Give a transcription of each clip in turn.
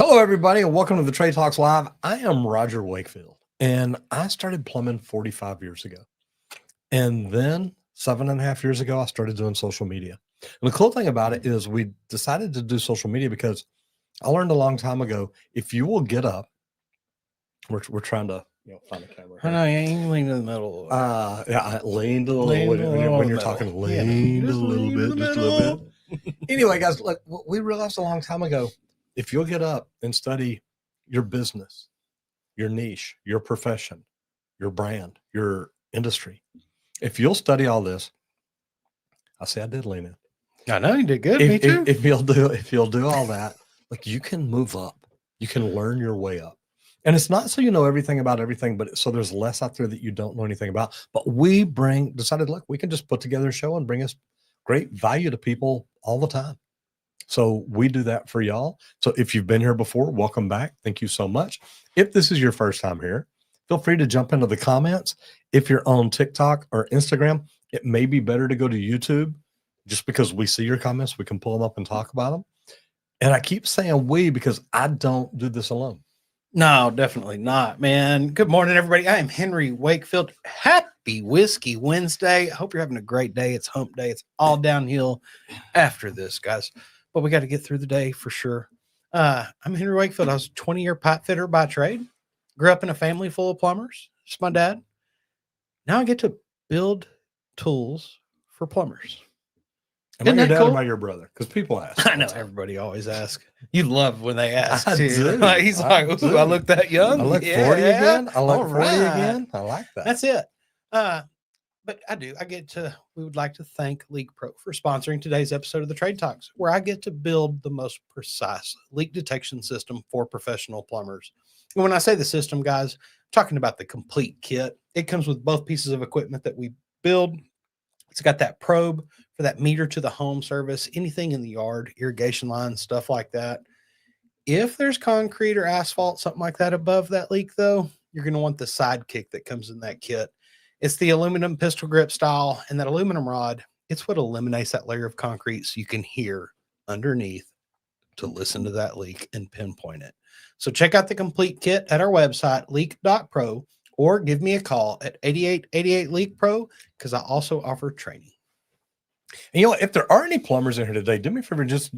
Hello, everybody, and welcome to the Trade Talks Live. I am Roger Wakefield, and I started plumbing 45 years ago. And then 7.5 years ago, I started doing social media. And the cool thing about it is we decided to do social media because I learned a long time ago, if you will get up, we're trying to find a camera I here. know, you ain't leaning in the middle. Yeah, I leaned a little Leaned bit a when little you're middle. talking, Yeah, leaned a just little lean in bit, the just a little middle. bit. Anyway, guys, look, we realized a long time ago, if you'll get up and study your business, your niche, your profession, your brand, your industry, if you'll study all this, I say I did lean in. I know you did good. If, Me too. if you'll do all that, like you can move up, you can learn your way up. And it's not so you know everything about everything, but so there's less out there that you don't know anything about. But we decided, look, we can just put together a show and bring us great value to people all the time. So we do that for y'all. So if you've been here before, welcome back. Thank you so much. If this is your first time here, feel free to jump into the comments. If you're on TikTok or Instagram, it may be better to go to YouTube just because we see your comments. We can pull them up and talk about them. And I keep saying we because I don't do this alone. No, definitely not, man. Good morning, everybody. I am Henry Wakefield. Happy Whiskey Wednesday. I hope you're having a great day. It's hump day. It's all downhill after this, guys. But we got to get through the day for sure. I'm Henry Wakefield. I was a 20-year pipe fitter by trade. Grew up in a family full of plumbers. It's my dad. Now I get to build tools for plumbers. Am I your dad or am I your brother? Because people ask. I know everybody always asks. You love when they ask. I do. He's like, "Ooh, I look that young. I look 40 again. I look 40 again. I like that. That's it. But we would like to thank LeakPro for sponsoring today's episode of the Trade Talks, where I get to build the most precise leak detection system for professional plumbers. And when I say the system, guys, I'm talking about the complete kit. It comes with both pieces of equipment that we build. It's got that probe for that meter to the home service, anything in the yard, irrigation lines, stuff like that. If there's concrete or asphalt, something like that above that leak, though, you're going to want the sidekick that comes in that kit. It's the aluminum pistol grip style, and that aluminum rod, it's what eliminates that layer of concrete so you can hear underneath to listen to that leak and pinpoint it. So check out the complete kit at our website, leak.pro, or give me a call at 8888 LeakPro because I also offer training. And if there are any plumbers in here today, do me a favor, just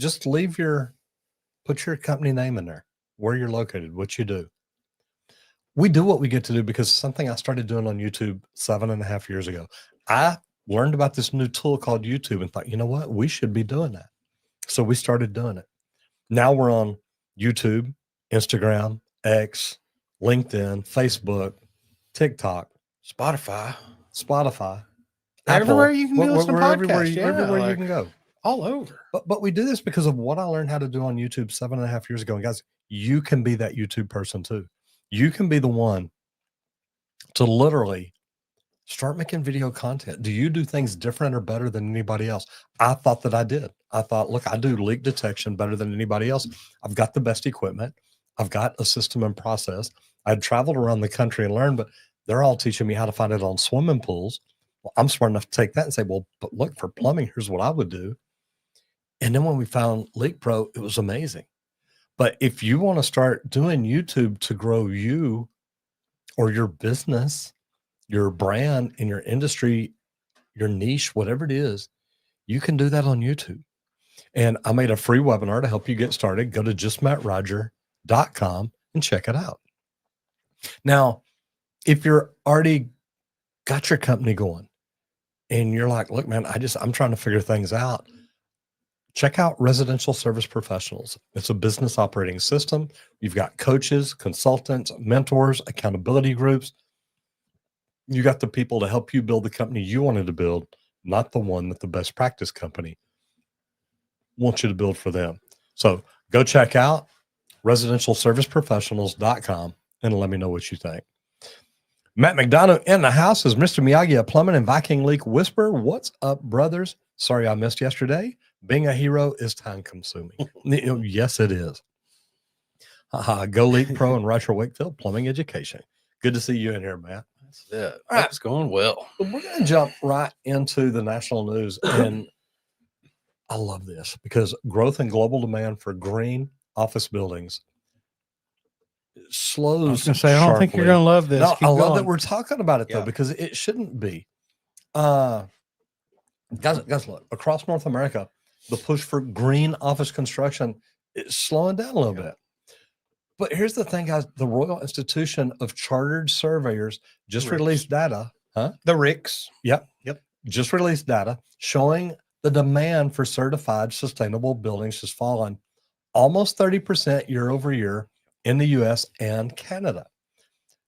put your company name in there, where you're located, what you do. We do what we get to do because it's something I started doing on YouTube 7.5 years ago. I learned about this new tool called YouTube and thought, you know what, we should be doing that. So we started doing it. Now we're on YouTube, Instagram, X, LinkedIn, Facebook, TikTok, Spotify, Apple, everywhere you can go. Everywhere you can go, all over. But we do this because of what I learned how to do on YouTube 7.5 years ago. And guys, you can be that YouTube person too. You can be the one to literally start making video content. Do you do things different or better than anybody else? I thought that I did. I thought, look, I do leak detection better than anybody else. I've got the best equipment. I've got a system and process. I'd traveled around the country and learned, but they're all teaching me how to find it on swimming pools. Well, I'm smart enough to take that and say, well, but look, for plumbing, here's what I would do. And then when we found LeakPro, it was amazing. But if you want to start doing YouTube to grow you or your business, your brand in your industry, your niche, whatever it is, you can do that on YouTube. And I made a free webinar to help you get started. Go to justmettroger.com and check it out. Now, if you're already got your company going and you're like, look, man, I'm trying to figure things out. Check out Residential Service Professionals. It's a business operating system. You've got coaches, consultants, mentors, accountability groups. You got the people to help you build the company you wanted to build, not the one that the best practice company wants you to build for them. So go check out residentialserviceprofessionals.com and let me know what you think. Matt McDonough in the house is Mr. Miyagi of Plumbing and Viking Leak Whisper. What's up, brothers? Sorry I missed yesterday. Being a hero is time consuming. Yes, it is. Go LeakPro and Roger Wakefield Plumbing Education. Good to see you in here, Matt. That's it. That's going well. We're going to jump right into the national news. And I love this because growth and global demand for green office buildings It slows. I was going to say, I don't think you're going to love this. No, Keep I love going. that we're talking about it though, because it shouldn't be. Guys, look, across North America, the push for green office construction is slowing down a little bit. But here's the thing, guys, the Royal Institution of Chartered Surveyors just released data. The RICS. Yep. Just released data showing the demand for certified sustainable buildings has fallen almost 30% year over year in the US and Canada.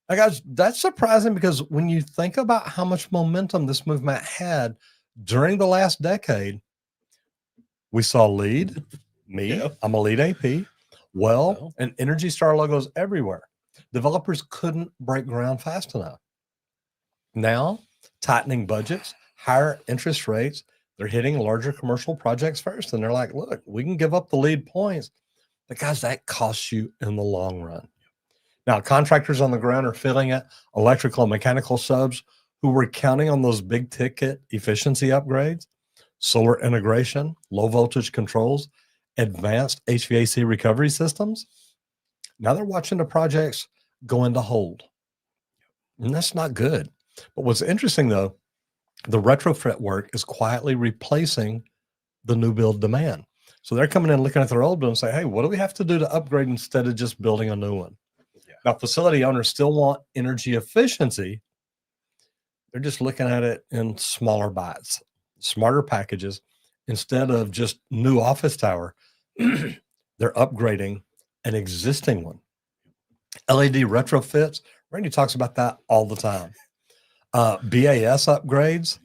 Now, guys, that's surprising because when you think about how much momentum this movement had during the last decade, we saw LEED, I'm a LEED AP, and Energy Star logos everywhere. Developers couldn't break ground fast enough. Now, tightening budgets, higher interest rates, they're hitting larger commercial projects first. And they're like, look, we can give up the LEED points, but guys, that costs you in the long run. Now, contractors on the ground are feeling it, electrical and mechanical subs who were counting on those big ticket efficiency upgrades, solar integration, low voltage controls, advanced HVAC recovery systems. Now they're watching the projects go into hold. And that's not good. But what's interesting though, the retrofit work is quietly replacing the new build demand. So they're coming in looking at their old building and say, hey, what do we have to do to upgrade instead of just building a new one? Now, facility owners still want energy efficiency. They're just looking at it in smaller bites, smarter packages. Instead of just new office tower, they're upgrading an existing one. LED retrofits, Randy talks about that all the time. BAS upgrades,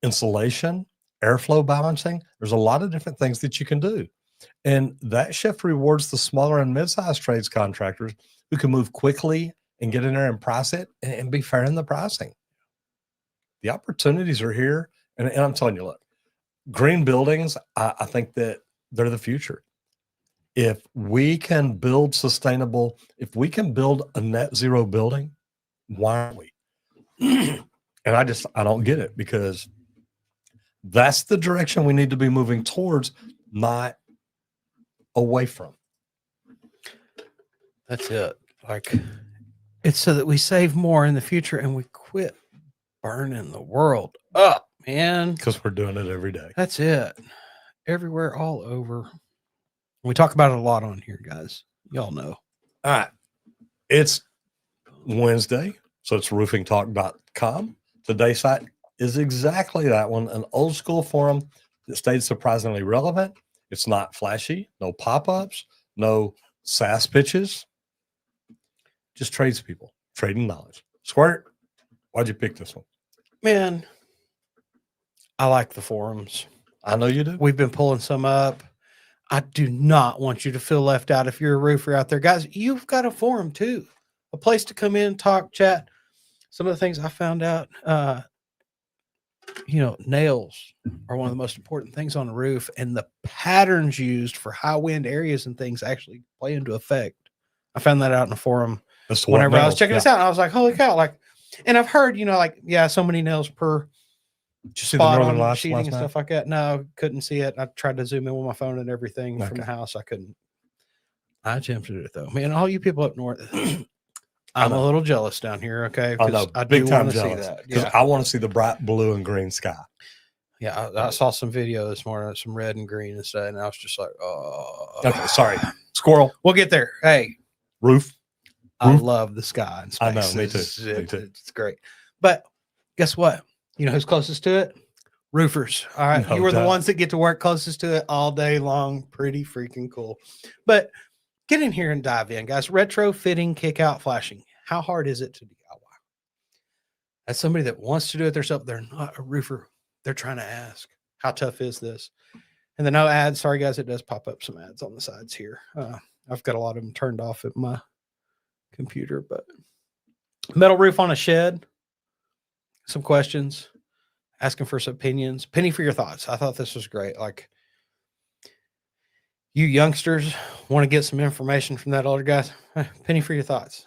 insulation, airflow balancing. There's a lot of different things that you can do. And that shift rewards the smaller and mid-sized trades contractors who can move quickly and get in there and price it and be fair in the pricing. The opportunities are here. And I'm telling you, look, green buildings, I think that they're the future. If we can build sustainable, if we can build a net zero building, why aren't we? And I don't get it, because that's the direction we need to be moving towards, not away from. That's it. Like, it's so that we save more in the future and we quit burning the world up, man. Because we're doing it every day. That's it. Everywhere, all over. We talk about it a lot on here, guys. Y'all know. All right. It's Wednesday, so it's roofingtalk.com. Today's site is exactly that one, an old school forum that stayed surprisingly relevant. It's not flashy, no pop-ups, no SaaS pitches, just tradespeople trading knowledge. Squirt, why'd you pick this one? Man, I like the forums. I know you do. We've been pulling some up. I do not want you to feel left out if you're a roofer out there. Guys, you've got a forum too, a place to come in, talk, chat. Some of the things I found out, nails are one of the most important things on a roof, and the patterns used for high wind areas and things actually play into effect. I found that out in a forum whenever I was checking this out. And I was like, holy cow. And I've heard, so many nails per Did you see the Northern Lights sheeting last and night? stuff like that. No, couldn't see it. I tried to zoom in with my phone and everything from the house. I couldn't. I attempted it though. Man, all you people up north, I'm a little jealous down here. Okay. I know. I Big do time want to see jealous. that. Because I want to see the bright blue and green sky. Yeah. I saw some video this morning, some red and green and stuff. And I was just like, oh, okay. Sorry. Squirrel. We'll get there. Hey, Roof. I love the sky and space. I know. Me too. Me too. It's great. But guess what? You know who's closest to it? Roofers. All right. No You are the doubt. ones that get to work closest to it all day long. Pretty freaking cool. But get in here and dive in, guys. Retrofitting, kick out, flashing. How hard is it to DIY? As somebody that wants to do it themselves, they're not a roofer. They're trying to ask, how tough is this? And then no ads. Sorry, guys. It does pop up some ads on the sides here. I've got a lot of them turned off at my computer, but metal roof on a shed. Some questions, asking for some opinions. Penny for your thoughts. I thought this was great. Like, you youngsters want to get some information from that older guys. Penny for your thoughts.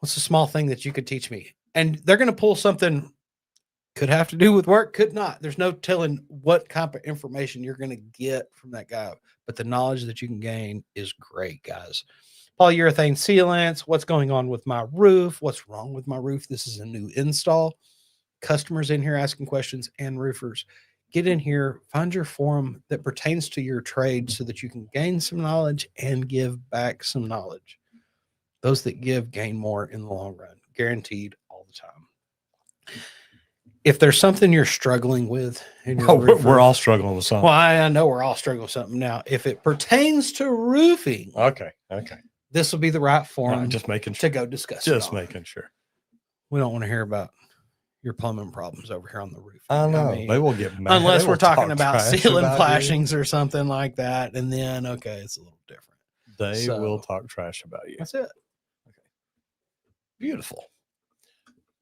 What's a small thing that you could teach me? And they're going to pull something, could have to do with work, could not. There's no telling what kind of information you're going to get from that guy, but the knowledge that you can gain is great, guys. polyurethane sealants, what's going on with my roof, what's wrong with my roof. This is a new install. Customers in here asking questions, and roofers. Get in here, find your forum that pertains to your trade so that you can gain some knowledge and give back some knowledge. Those that give gain more in the long run, guaranteed all the time. If there's something you're struggling with, and we're all struggling with something. Well, I know we're all struggling with something now. If it pertains to roofing, Okay. this will be the right forum Just making sure. to go discuss. Just making sure. We don't want to hear about your plumbing problems over here on the roof. I know they will get mad unless we're talking about sealing about flashings or something like that, and then okay, it's a little different. They will talk trash about you. That's it. Okay. Beautiful.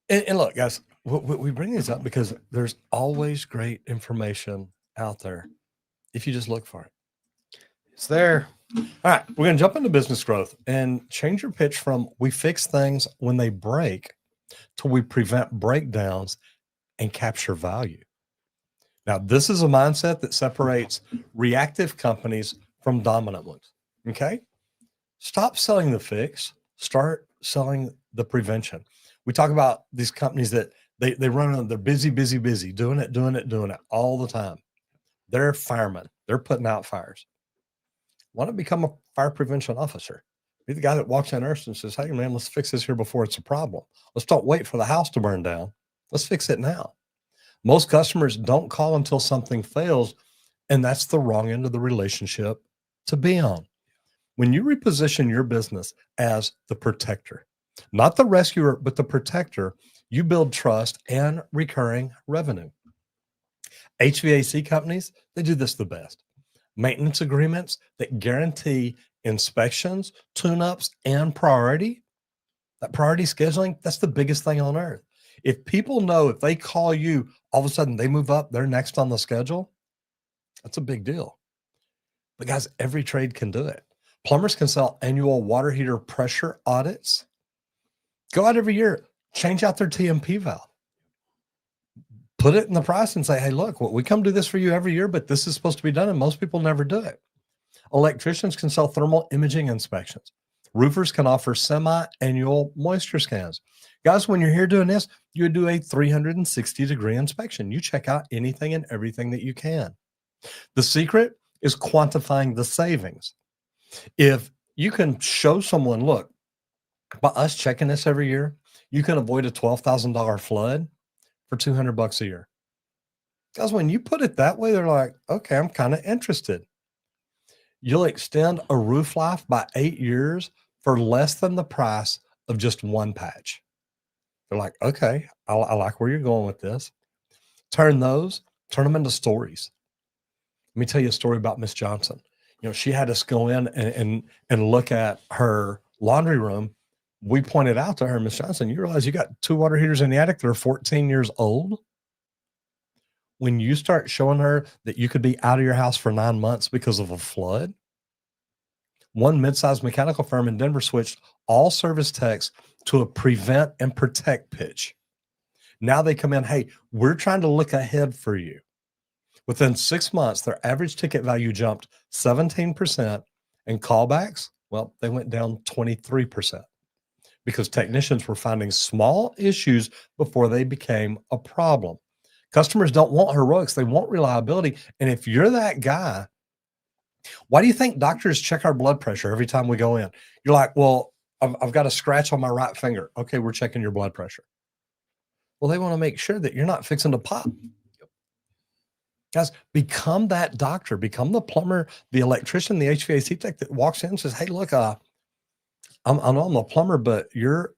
And look, guys, we bring these up because there's always great information out there if you just look for it. It's there. All right, we're going to jump into business growth and change your pitch from we fix things when they break to we prevent breakdowns and capture value. Now, this is a mindset that separates reactive companies from dominant ones. Okay? Stop selling the fix, start selling the prevention. We talk about these companies that they run on, they're busy, doing it all the time. They're firemen. They're putting out fires. Why not become a fire prevention officer? Be the guy that walks in first and says, hey, man, let's fix this here before it's a problem. Let's don't wait for the house to burn down. Let's fix it now. Most customers don't call until something fails, and that's the wrong end of the relationship to be on. When you reposition your business as the protector, not the rescuer, but the protector, you build trust and recurring revenue. HVAC companies, they do this the best. Maintenance agreements that guarantee inspections, tune-ups, and priority. That priority scheduling, that's the biggest thing on earth. If people know if they call you, all of a sudden they move up, they're next on the schedule, that's a big deal. But guys, every trade can do it. Plumbers can sell annual water heater pressure audits. Go out every year, change out their TMP valve. Put it in the price and say, hey, look, we come do this for you every year, but this is supposed to be done, and most people never do it. Electricians can sell thermal imaging inspections. Roofers can offer semi-annual moisture scans. Guys, when you're here doing this, you would do a 360-degree inspection. You check out anything and everything that you can. The secret is quantifying the savings. If you can show someone, look, by us checking this every year, you can avoid a $12,000 flood for $200 a year. Guys, when you put it that way, they're like, okay, I'm kind of interested. You'll extend a roof life by 8 years for less than the price of just one patch. They're like, okay, I like where you're going with this. Turn them into stories. Let me tell you a story about Miss Johnson. You know, she had us go in and look at her laundry room. We pointed out to her, Miss Johnson, you realize you got 2 water heaters in the attic that are 14 years old? When you start showing her that you could be out of your house for 9 months because of a flood, one mid-sized mechanical firm in Denver switched all service techs to a prevent and protect pitch. Now they come in, hey, we're trying to look ahead for you. Within 6 months, their average ticket value jumped 17%, and callbacks, well, they went down 23%. Because technicians were finding small issues before they became a problem. Customers don't want heroics. They want reliability. And if you're that guy, why do you think doctors check our blood pressure every time we go in? You're like, well, I've got a scratch on my right finger. Okay, we're checking your blood pressure. Well, they want to make sure that you're not fixing to pop. Guys, become that doctor. Become the plumber, the electrician, the HVAC tech that walks in and says, hey, look, I'm a plumber, but your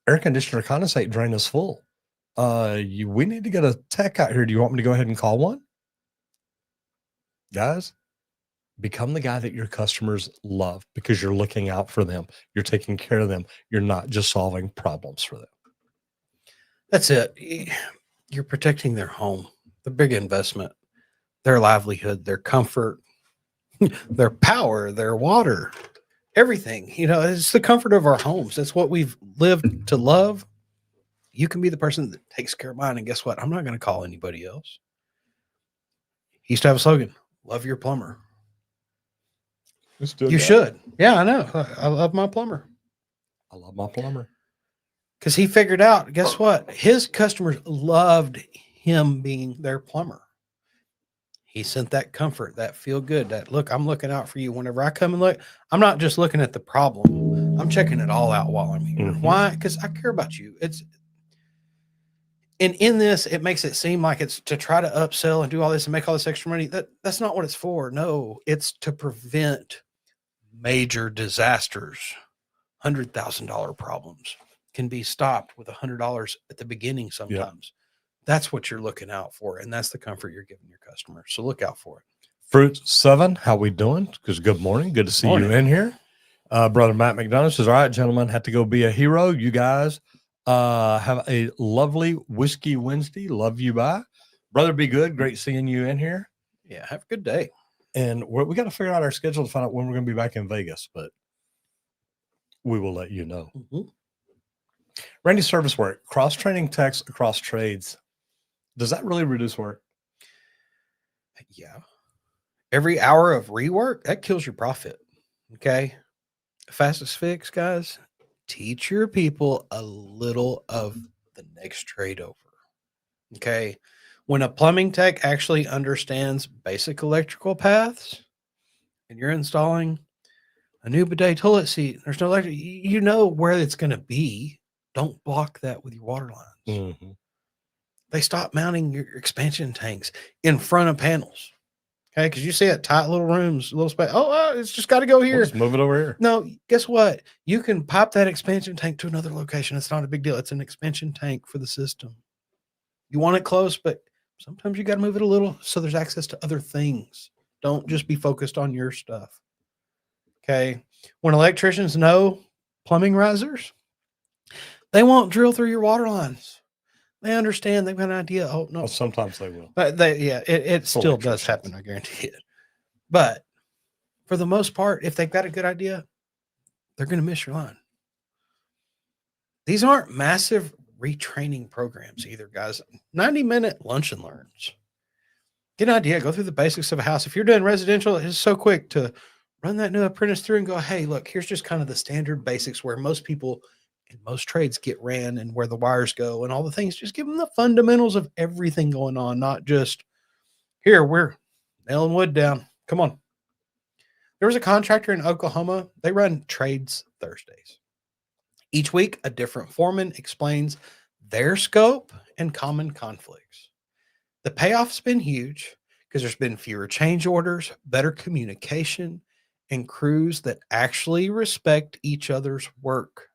air conditioner condensate drain is full. We need to get a tech out here. Do you want me to go ahead and call one? Guys, become the guy that your customers love because you're looking out for them. You're taking care of them. You're not just solving problems for them. That's it. You're protecting their home, the big investment, their livelihood, their comfort, their power, their water. Everything, you know, it's the comfort of our homes. That's what we've lived to love. You can be the person that takes care of mine. And guess what? I'm not going to call anybody else. He used to have a slogan, love your plumber. You still You got it. should. Yeah, I know. I love my plumber I love my plumber. because he figured out, guess what? His customers loved him being their plumber. He sent that comfort, that feel good, that look, I'm looking out for you. Whenever I come and look, I'm not just looking at the problem. I'm checking it all out while I'm here. Mhm. Why? Because I care about you. And in this, it makes it seem like it's to try to upsell and do all this and make all this extra money. That's not what it's for. No, it's to prevent major disasters. $100,000 problems can be stopped with $100 at the beginning sometimes. That's what you're looking out for, and that's the comfort you're giving your customers. So look out for it. Fruit 7, how we doing? Because good morning. Good to see Morning. you in here. Brother Matt McDonough says, all right, gentlemen, had to go be a hero. You guys have a lovely Whiskey Wednesday. Love you, bye. Brother, be good. Great seeing you in here. Yeah, have a good day. And we got to figure out our schedule to find out when we're going to be back in Vegas, but we will let you know. Mhm. Randy, service work, cross-training techs across trades. Does that really reduce work? Yeah. Every hour of rework, that kills your profit. Okay. Fastest fix, guys, teach your people a little of the next trade over. Okay. When a plumbing tech actually understands basic electrical paths and you're installing a new bidet toilet seat, there's no electric, you know where it's going to be. Don't block that with your water lines. Mm-hmm. They stop mounting your expansion tanks in front of panels. Okay, because you see it tight little rooms, little space. Oh, it's just got to go here. We'll just move it over here. No, guess what? You can pop that expansion tank to another location. It's not a big deal. It's an expansion tank for the system. You want it close, but sometimes you got to move it a little so there's access to other things. Don't just be focused on your stuff. Okay. When electricians know plumbing risers, they won't drill through your water lines. They understand. They've got an idea. Oh no, Well, sometimes they will. but it still does happen. I guarantee it. But for the most part, if they've got a good idea, they're going to miss your line. These aren't massive retraining programs either, guys. 90-minute lunch and learns. Get an idea. Go through the basics of a house. If you're doing residential, it's so quick to run that new apprentice through and go, hey, look, here's just kind of the standard basics where most people in most trades get ran and where the wires go and all the things. Just give them the fundamentals of everything going on, not just here, we're nailing wood down. Come on. There was a contractor in Oklahoma. They run trades Thursdays. Each week, a different foreman explains their scope and common conflicts. The payoff's been huge because there's been fewer change orders, better communication, and crews that actually respect each other's work.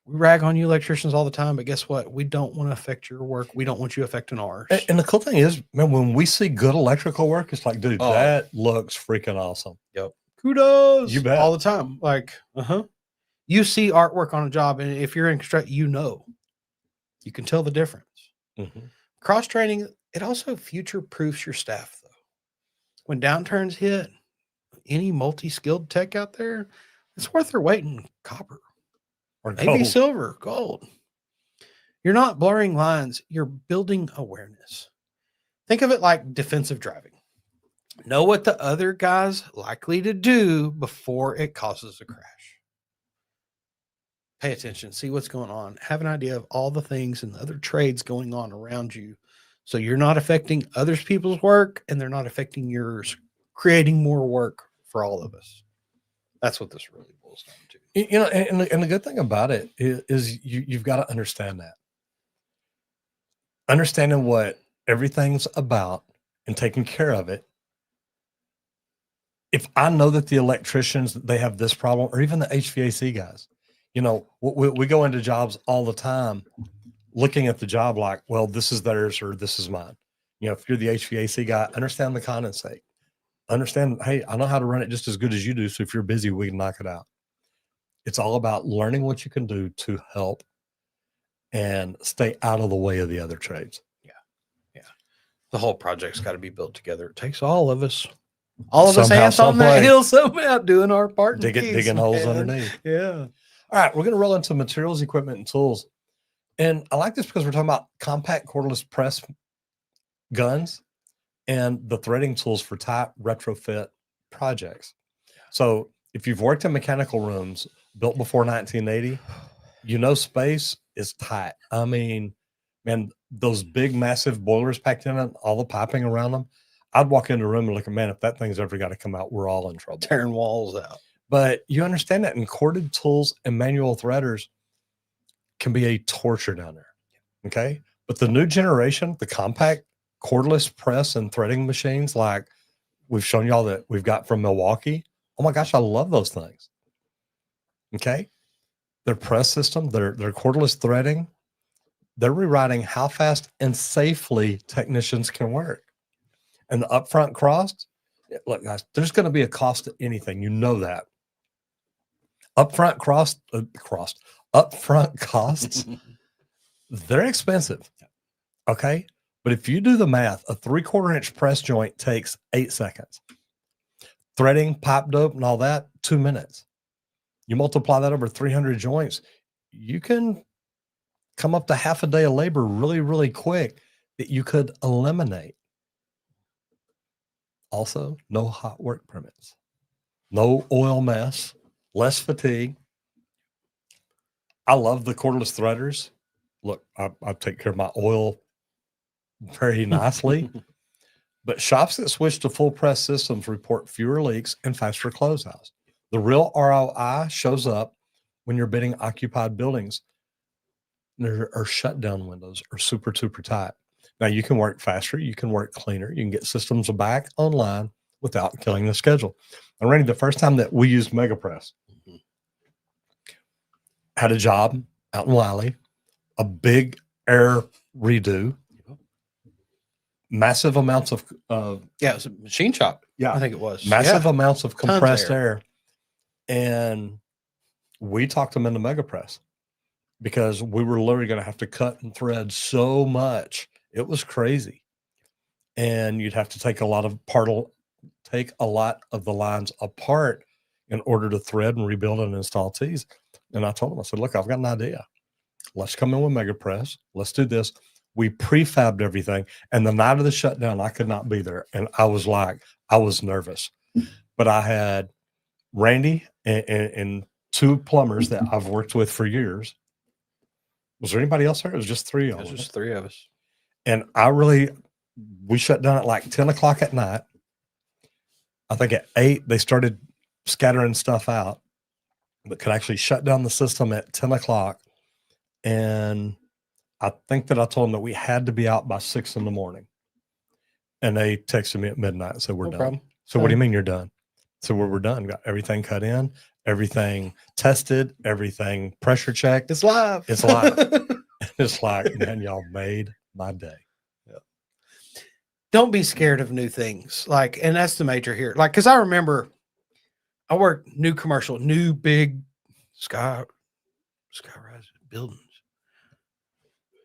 We rag on you electricians all the time, but guess what? We don't want to affect your work. We don't want you affecting ours. And the cool thing is, man, when we see good electrical work, it's like, dude, Oh. that looks freaking awesome. Yep. Kudos. You bet. All the time. Like, you see artwork on a job, and if you're in construction, you can tell the difference. Mm-hmm. Cross training, it also future proofs your staff, though. When downturns hit, any multi-skilled tech out there, it's worth their weight in copper, Or maybe gold. silver, gold. You're not blurring lines, you're building awareness. Think of it like defensive driving. Know what the other guy's likely to do before it causes a crash. Pay attention, see what's going on, have an idea of all the things and the other trades going on around you. So you're not affecting other people's work and they're not affecting yours, creating more work for all of us. That's what this really boils down to. You know, and the good thing about it is you've got to understand that. Understanding what everything's about and taking care of it. If I know that the electricians, they have this problem, or even the HVAC guys, you know, we go into jobs all the time looking at the job like, well, this is theirs or this is mine. You know, if you're the HVAC guy, understand the condensate. Understand, hey, I know how to run it just as good as you do. So if you're busy, we can knock it out. It's all about learning what you can do to help and stay out of the way of the other trades. Yeah. The whole project's got to be built together. It takes all of us. All of us Somehow, ants on that some way. hill somehow doing our part. Digging holes underneath. Yeah. All right, we're going to roll into materials, equipment, and tools. And I like this because we're talking about compact cordless press guns and the threading tools for tight retrofit projects. So if you've worked in mechanical rooms built before 1980, you know space is tight. I mean, man, those big, massive boilers packed in it, all the piping around them. I'd walk into a room and look at, man, if that thing's ever got to come out, we're all in trouble. Tearing walls out. But you understand that, and corded tools and manual threaders can be a torture down there. Okay. But the new generation, the compact cordless press and threading machines, like we've shown y'all that we've got from Milwaukee. Oh my gosh, I love those things. Okay. Their press system, their cordless threading, they're rewriting how fast and safely technicians can work. And the upfront cost, look, guys, there's going to be a cost to anything. You know that. Upfront upfront costs, they're expensive. Okay. But if you do the math, a 3/4 inch press joint takes 8 seconds. Threading, pipe dope, and all that, 2 minutes. You multiply that over 300 joints, you can come up to half a day of labor really, really quick that you could eliminate. Also, no hot work permits, no oil mess, less fatigue. I love the cordless threaders. Look, I take care of my oil very nicely. But shops that switch to full press systems report fewer leaks and faster closeouts. The real ROI shows up when you're bidding occupied buildings. There are shutdown windows are super tight. Now you can work faster, you can work cleaner, you can get systems back online without killing the schedule. And Randy, the first time that we used MegaPress, had a job out in Wiley, a big air redo, massive amounts of it was a machine shop. Yeah, I think it was massive amounts of compressed air. air. And we talked them into MegaPress because we were literally going to have to cut and thread so much. It was crazy. And you'd have to take a lot of the lines apart in order to thread and rebuild and install tees. And I told them, I said, look, I've got an idea. Let's come in with MegaPress. Let's do this. We prefabbed everything. And the night of the shutdown, I could not be there. And I was nervous. But I had Randy and 2 plumbers that I've worked with for years. Was there anybody else there? It was just 3 of us. It was just 3 of us. And we shut down at like 10 o'clock at night. I think at 8, they started scattering stuff out, but could actually shut down the system at 10 o'clock. And I think that I told them that we had to be out by 6 in the morning. And they texted me at midnight and said, we're done. Problem. So what do you mean you're done? So we're done. Got everything cut in, everything tested, everything pressure checked. It's live. It's live. It's like, man, y'all made my day. Yeah. Don't be scared of new things. And that's the major here. Because I remember I worked new commercial, new big sky rise buildings.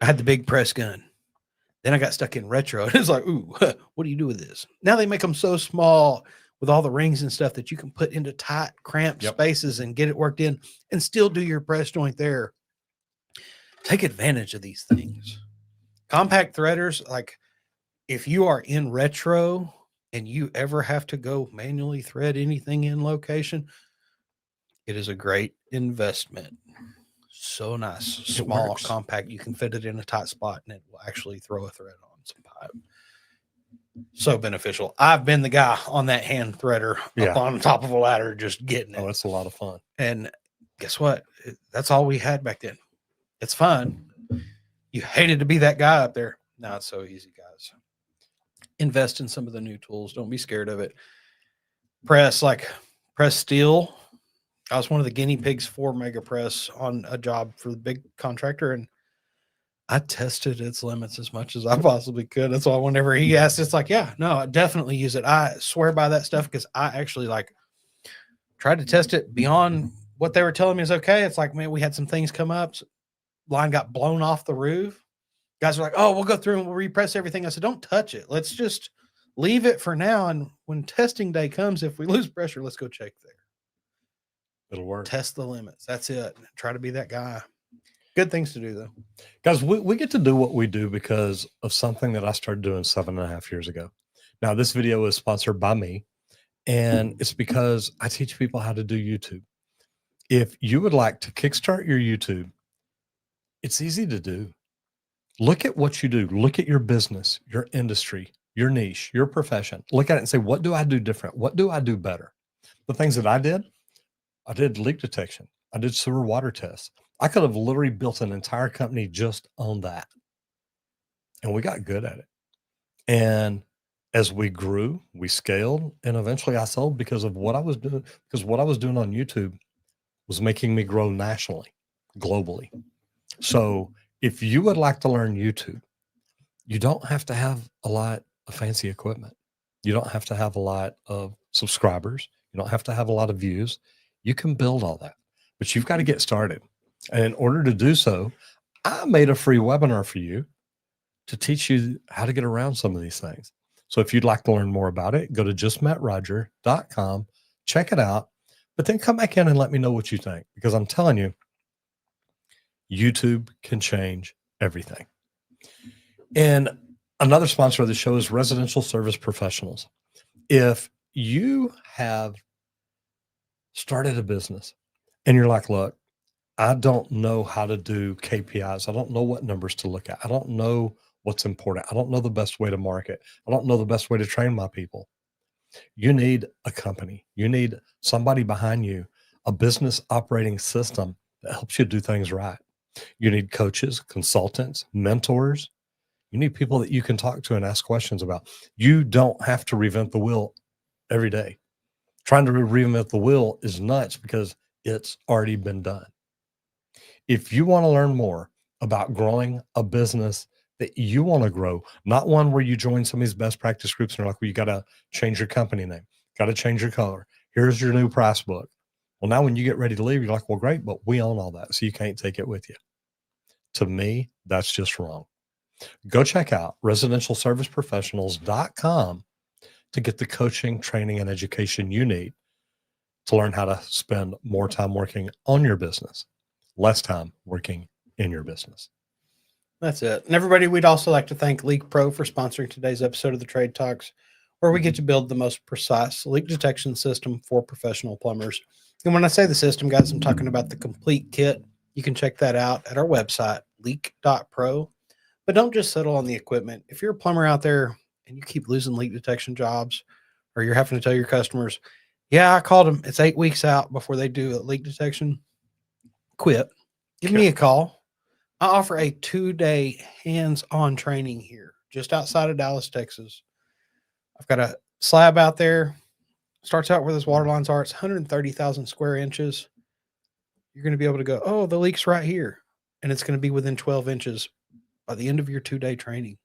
I had the big press gun. Then I got stuck in retro. And it's like, ooh, what do you do with this? Now they make them so small with all the rings and stuff that you can put into tight, cramped spaces and get it worked in and still do your press joint there. Take advantage of these things. Compact threaders, if you are in retro and you ever have to go manually thread anything in location, it is a great investment. So nice, small, compact. You can fit it in a tight spot and it will actually throw a thread on some pipe. So beneficial. I've been the guy on that hand threader up on top of a ladder just getting it. Oh, it's a lot of fun. And guess what? That's all we had back then. It's fun. You hated to be that guy up there. Now it's so easy, guys. Invest in some of the new tools. Don't be scared of it. Press steel. I was one of the guinea pigs for MegaPress on a job for the big contractor, and I tested its limits as much as I possibly could. That's why whenever he asked, it's like, yeah, no, I definitely use it. I swear by that stuff because I actually tried to test it beyond what they were telling me is okay. It's like, man, we had some things come up. Line got blown off the roof. Guys are like, oh, we'll go through and we'll repress everything. I said, don't touch it. Let's just leave it for now. And when testing day comes, if we lose pressure, let's go check there. It'll work. Test the limits. That's it. Try to be that guy. Good things to do, though. Guys, we get to do what we do because of something that I started doing 7.5 years ago. Now, this video is sponsored by me. And it's because I teach people how to do YouTube. If you would like to kickstart your YouTube, it's easy to do. Look at what you do. Look at your business, your industry, your niche, your profession. Look at it and say, what do I do different? What do I do better? The things that I did leak detection. I did sewer water tests. I could have literally built an entire company just on that. And we got good at it. And as we grew, we scaled, and eventually I sold because of what I was doing, because what I was doing on YouTube was making me grow nationally, globally. So if you would like to learn YouTube, you don't have to have a lot of fancy equipment. You don't have to have a lot of subscribers. You don't have to have a lot of views. You can build all that, but you've got to get started. And in order to do so, I made a free webinar for you to teach you how to get around some of these things. So if you'd like to learn more about it, go to justmetroger.com, check it out, but then come back in and let me know what you think, because I'm telling you, YouTube can change everything. And another sponsor of the show is Residential Service Professionals. If you have started a business and you're like, look, I don't know how to do KPIs. I don't know what numbers to look at. I don't know what's important. I don't know the best way to market. I don't know the best way to train my people. You need a company. You need somebody behind you, a business operating system that helps you do things right. You need coaches, consultants, mentors. You need people that you can talk to and ask questions about. You don't have to reinvent the wheel every day. Trying to reinvent the wheel is nuts because it's already been done. If you want to learn more about growing a business that you want to grow, not one where you join some of these best practice groups and are like, well, you got to change your company name, got to change your color. Here's your new price book. Well, now when you get ready to leave, you're like, well, great, but we own all that, so you can't take it with you. To me, that's just wrong. Go check out residentialserviceprofessionals.com to get the coaching, training, and education you need to learn how to spend more time working on your business, less time working in your business. That's it. And everybody, we'd also like to thank LeakPro for sponsoring today's episode of the Trade Talks, where we get to build the most precise leak detection system for professional plumbers. And when I say the system, guys, I'm talking about the complete kit. You can check that out at our website, leak.pro. But don't just settle on the equipment. If you're a plumber out there and you keep losing leak detection jobs, or you're having to tell your customers, yeah, I called them, it's 8 weeks out before they do a leak detection, quit. Give me a call. I offer a 2-day hands-on training here just outside of Dallas, Texas. I've got a slab out there. Starts out where those water lines are. It's 130,000 square inches. You're going to be able to go, oh, the leak's right here. And it's going to be within 12 inches by the end of your 2-day training.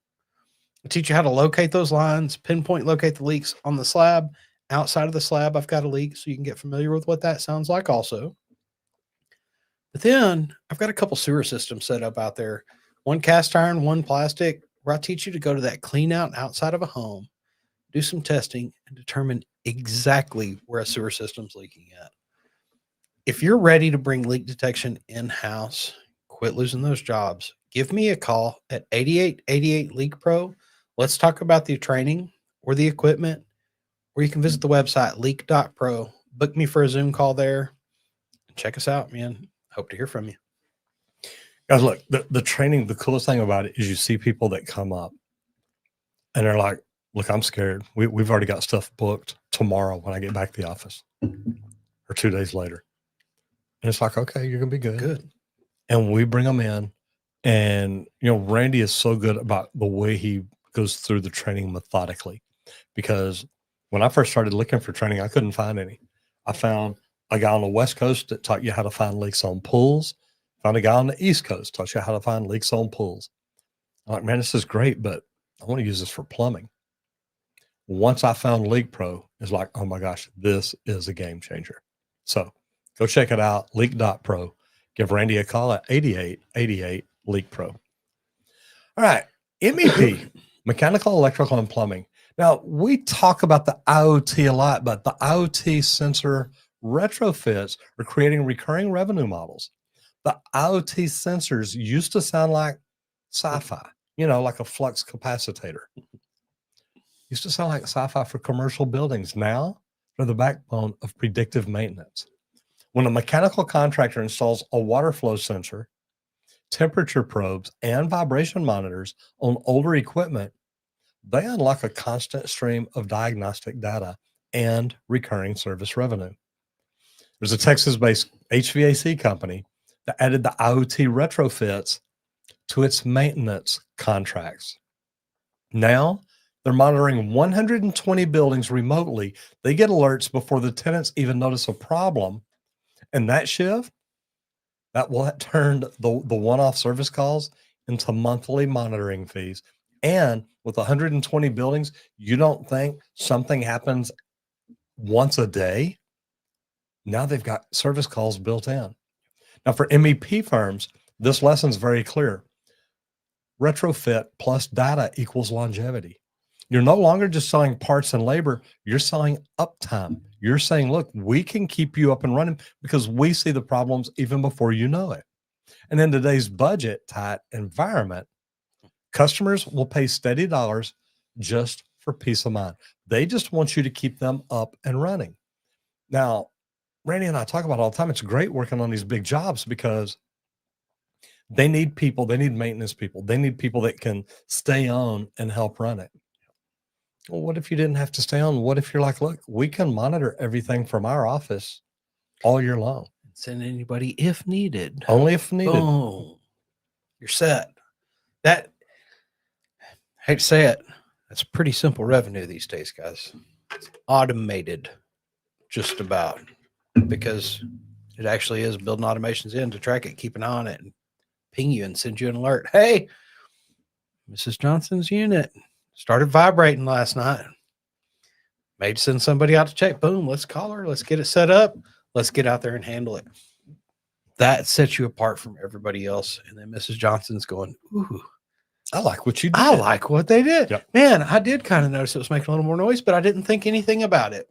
I teach you how to locate those lines, pinpoint locate the leaks on the slab. Outside of the slab, I've got a leak, so you can get familiar with what that sounds like also. But then I've got a couple sewer systems set up out there. One cast iron, one plastic, where I teach you to go to that clean out outside of a home, do some testing, and determine exactly where a sewer system's leaking at. If you're ready to bring leak detection in-house, quit losing those jobs, give me a call at 8888 LeakPro. Let's talk about the training or the equipment, or you can visit the website leak.pro. Book me for a Zoom call there. Check us out, man. Hope to hear from you. Guys, look, the training, the coolest thing about it is you see people that come up and they're like, look, I'm scared. We've already got stuff booked tomorrow when I get back to the office or 2 days later. And it's like, okay, you're going to be good. Good. And we bring them in. And, Randy is so good about the way he goes through the training methodically, because when I first started looking for training, I couldn't find any. I found a guy on the West Coast that taught you how to find leaks on pools. Found a guy on the East Coast, taught you how to find leaks on pools. I'm like, man, this is great, but I want to use this for plumbing. Once I found LeakPro, it's like, oh my gosh, this is a game changer. So go check it out, leak.pro. Give Randy a call at 8888 LeakPro. All right, MEP, mechanical, electrical, and plumbing. Now, we talk about the IoT a lot, but the IoT sensor retrofits are creating recurring revenue models. The IoT sensors used to sound like sci-fi, like a flux capacitor. Used to sound like sci-fi for commercial buildings. Now They're the backbone of predictive maintenance. When a mechanical contractor installs a water flow sensor, temperature probes, and vibration monitors on older equipment, they unlock a constant stream of diagnostic data and recurring service revenue. There's a Texas-based HVAC company that added the IoT retrofits to its maintenance contracts. Now they're monitoring 120 buildings remotely. They get alerts before the tenants even notice a problem. And that shift, that will turn the one-off service calls into monthly monitoring fees. And with 120 buildings, you don't think something happens once a day? Now they've got service calls built in. Now for MEP firms, this lesson's very clear. Retrofit plus data equals longevity. You're no longer just selling parts and labor, you're selling uptime. You're saying, look, we can keep you up and running because we see the problems even before you know it. And in today's budget tight environment, customers will pay steady dollars just for peace of mind. They just want you to keep them up and running. Now, Randy and I talk about it all the time. It's great working on these big jobs because they need people, they need maintenance people, they need people that can stay on and help run it. Well, what if you didn't have to stay on? What if you're like, look, we can monitor everything from our office all year long? Send anybody if needed. Only if needed. Oh, you're set. That, I hate to say it, that's pretty simple revenue these days, guys. It's automated, just about, because it actually is building automations in to track it, keep an eye on it, and ping you and send you an alert. Hey, Mrs. Johnson's unit started vibrating last night. May send somebody out to check. Boom, let's call her. Let's get it set up. Let's get out there and handle it. That sets you apart from everybody else. And then Mrs. Johnson's going, ooh, I like what you did. I like what they did. Yep. Man, I did kind of notice it was making a little more noise, but I didn't think anything about it.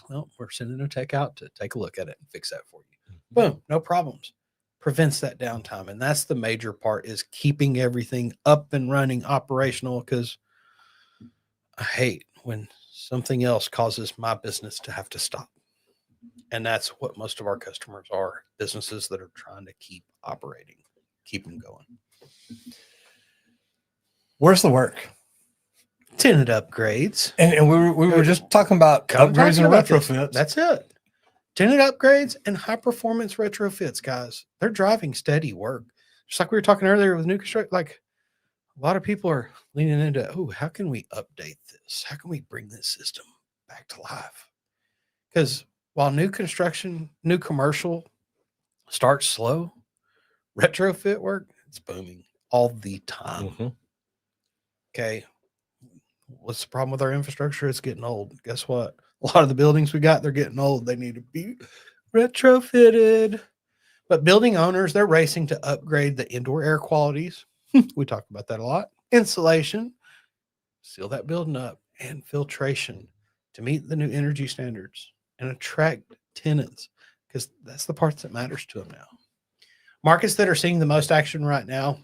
Well, we're sending a tech out to take a look at it and fix that for you. Boom, no problems. Prevents that downtime. And that's the major part, is keeping everything up and running, operational, because I hate when something else causes my business to have to stop. And that's what most of our customers are, businesses that are trying to keep operating, keep them going. Where's the work? Tenant upgrades. And we were just talking about upgrades and retrofits. That's it. Tenant upgrades and high performance retrofits, guys. They're driving steady work. Just like we were talking earlier with new construction, like a lot of people are leaning into, oh, how can we update this? How can we bring this system back to life? Because while new construction, new commercial starts slow, retrofit work, it's booming all the time. Mm-hmm. Okay. What's the problem with our infrastructure? It's getting old. Guess what? A lot of the buildings we got, they're getting old. They need to be retrofitted. But building owners, they're racing to upgrade the indoor air qualities. We talk about that a lot. Insulation, seal that building up, and filtration to meet the new energy standards and attract tenants, because that's the part that matters to them now. Markets that are seeing the most action right now,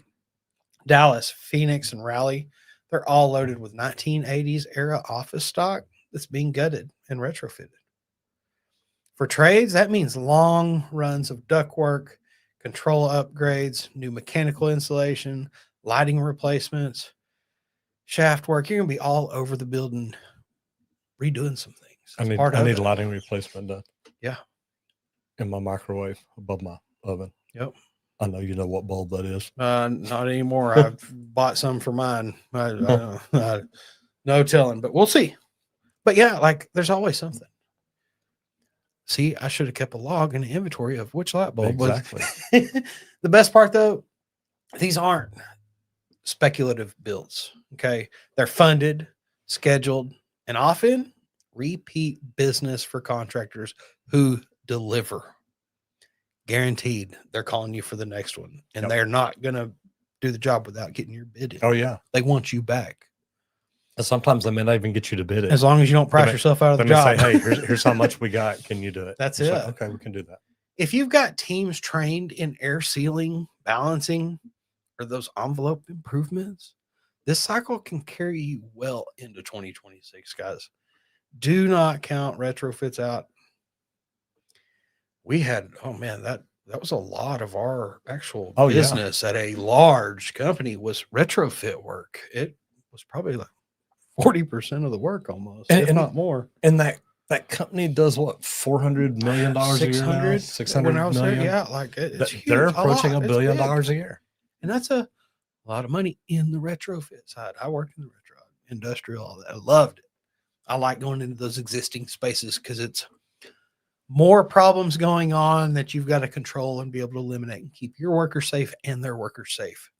Dallas, Phoenix, and Raleigh, they're all loaded with 1980s era office stock that's being gutted and retrofitted. For trades, that means long runs of ductwork, control upgrades, new mechanical insulation, lighting replacements, shaft work. You're going to be all over the building redoing some things. I need lighting replacement done. Yeah. In my microwave above my oven. Yep. I know you know what bulb that is. Not anymore. I've bought some for mine. No telling, but we'll see. But yeah, like there's always something. See, I should have kept a log and an inventory of which light bulb Exactly. was. The best part though, these aren't speculative builds. Okay. They're funded, scheduled, and often repeat business for contractors who deliver. Guaranteed they're calling you for the next one, and they're not going to do the job without getting your bid in. Oh yeah. They want you back. And sometimes they may not even get you to bid it. As long as you don't price yourself out of the job. Say, hey, here's how much we got. Can you do it? That's it's it. Like, okay, we can do that. If you've got teams trained in air sealing, balancing, or those envelope improvements, this cycle can carry you well into 2026, guys. Do not count retrofits out. We had, oh man, that was a lot of our actual Oh, yeah. business at a large company was retrofit work. It was probably like 40% of the work almost, if not more. And that company does what, $400 million a year now? 600 when I was there, million? yeah, like it's They're huge, approaching lot. $1 It's billion big. a year. And that's a lot of money in the retrofit side. I worked in the retro industrial, all that. I loved it. I like going into those existing spaces because it's more problems going on that you've got to control and be able to eliminate and keep your workers safe and their workers safe.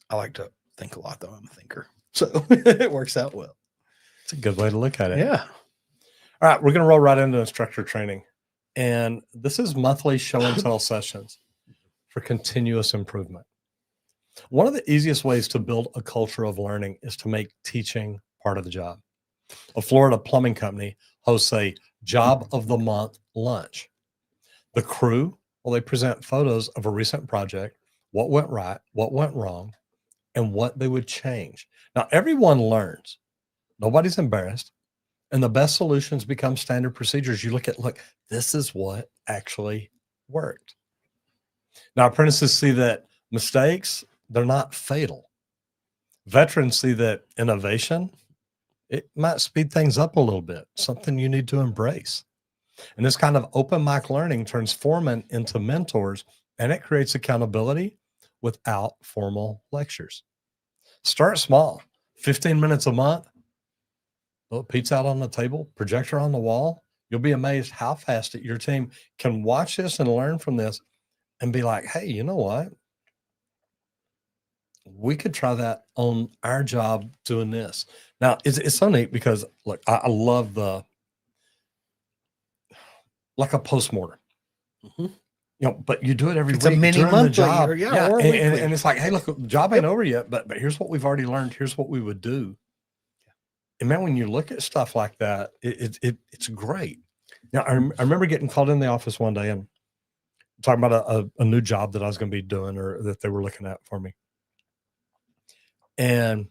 I like to think a lot, though. I'm a thinker. So it works out well. It's a good way to look at it. Yeah. All right, we're going to roll right into instructor training. And this is monthly show and tell sessions for continuous improvement. One of the easiest ways to build a culture of learning is to make teaching part of the job. A Florida plumbing company hosts a job of the month lunch. The crew, well, they present photos of a recent project, what went right, what went wrong, and what they would change. Now, everyone learns. Nobody's embarrassed. And the best solutions become standard procedures. You look, this is what actually worked. Now, apprentices see that mistakes, they're not fatal. Veterans see that innovation, it might speed things up a little bit, something you need to embrace. And this kind of open mic learning turns foremen into mentors, and it creates accountability without formal lectures. Start small, 15 minutes a month. Little pizza out on the table, projector on the wall. You'll be amazed how fast your team can watch this and learn from this and be like, hey, you know what? We could try that on our job doing this. Now, it's so neat because, look, I love like a postmortem. Mm-hmm. But you do it every it's week a mini during monthly, the job. or and it's like, hey, look, the job ain't over yet, but here's what we've already learned. Here's what we would do. And man, when you look at stuff like that, it's great. Now, I remember getting called in the office one day and talking about a new job that I was going to be doing or that they were looking at for me. And,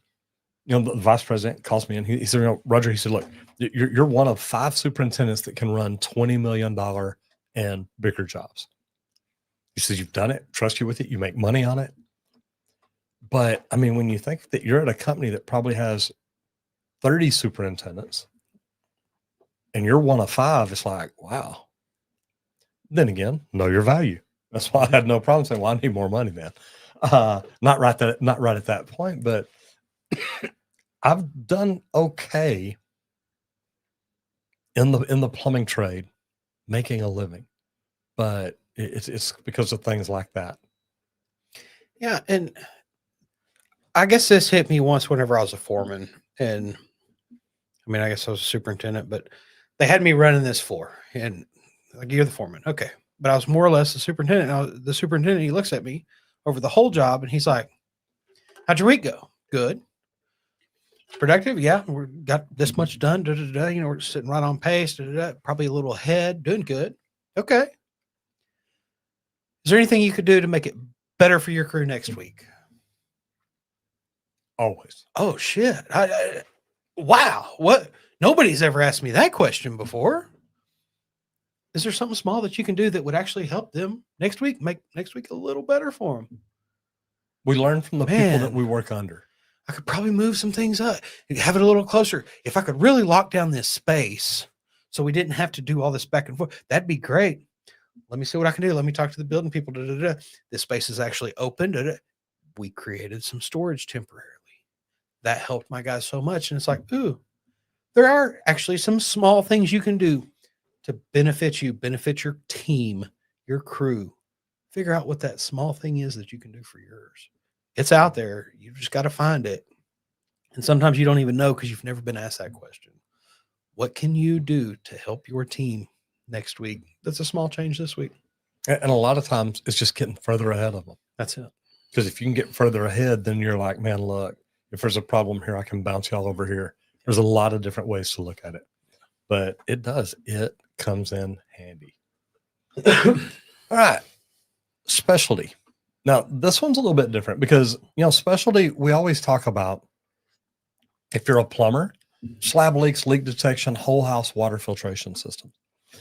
the vice president calls me and he said, Roger, he said, look, you're one of 5 superintendents that can run $20 million and bigger jobs. He says, you've done it, trust you with it, you make money on it. But I mean, when you think that you're at a company that probably has 30 superintendents and you're one of 5, it's like, wow. Then again, know your value. That's why I had no problem saying, well, I need more money then. Not right at that point, but I've done okay in the plumbing trade, making a living, but it's because of things like that. Yeah. And I guess this hit me once whenever I was a foreman, and I mean, I guess I was a superintendent, but they had me running this floor and like, you're the foreman. Okay. But I was more or less the superintendent. Now, the superintendent, he looks at me over the whole job and he's like, how'd your week go? Good. Productive? Yeah. We got this much done. Da, da, da, we're sitting right on pace. Da, da, da, probably a little ahead. Doing good. Okay. Is there anything you could do to make it better for your crew next week? Always. Oh, shit. Wow. What? Nobody's ever asked me that question before. Is there something small that you can do that would actually help them next week, make next week a little better for them? We learn from the people that we work under. I could probably move some things up, have it a little closer. If I could really lock down this space so we didn't have to do all this back and forth, that'd be great. Let me see what I can do. Let me talk to the building people. Da, da, da. This space is actually open. Da, da. We created some storage temporarily. That helped my guys so much. And it's like, ooh, there are actually some small things you can do to benefit you, benefit your team, your crew. Figure out what that small thing is that you can do for yours. It's out there. You just got to find it. And sometimes you don't even know because you've never been asked that question. What can you do to help your team next week? That's a small change this week. And a lot of times it's just getting further ahead of them. That's it. Because if you can get further ahead, then you're like, man, look, if there's a problem here, I can bounce y'all over here. There's a lot of different ways to look at it. But it does. It comes in handy. All right. Specialty. Now, this one's a little bit different because, specialty, we always talk about if you're a plumber, slab leaks, leak detection, whole house water filtration system.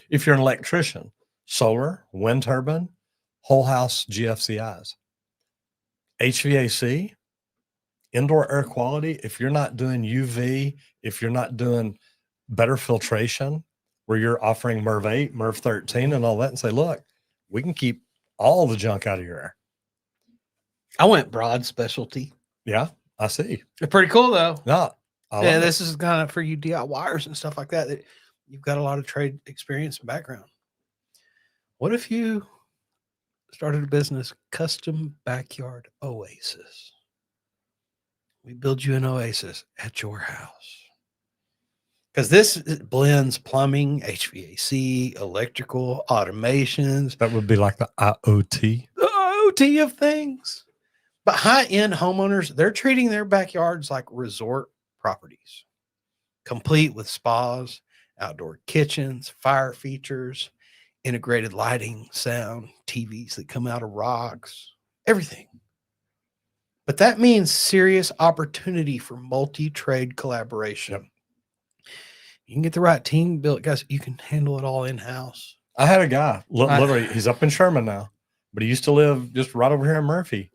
If you're an electrician, solar, wind turbine, whole house GFCIs. HVAC, indoor air quality. If you're not doing UV, if you're not doing better filtration, where you're offering MERV 8, MERV 13, and all that, and say, look, we can keep all the junk out of your air. I went broad specialty. Yeah, I see. They're pretty cool though. No, Yeah, this is kind of for you DIYers and stuff like that, that you've got a lot of trade experience and background. What if you started a business, Custom Backyard Oasis? We build you an oasis at your house. Because this blends plumbing, HVAC, electrical, automations. That would be like the IoT. The IoT of things. But high-end homeowners, they're treating their backyards like resort properties, complete with spas, outdoor kitchens, fire features, integrated lighting, sound, TVs that come out of rocks, everything. But that means serious opportunity for multi-trade collaboration. Yep. You can get the right team built, guys. You can handle it all in-house. I had a guy, literally, he's up in Sherman now, but he used to live just right over here in Murphy.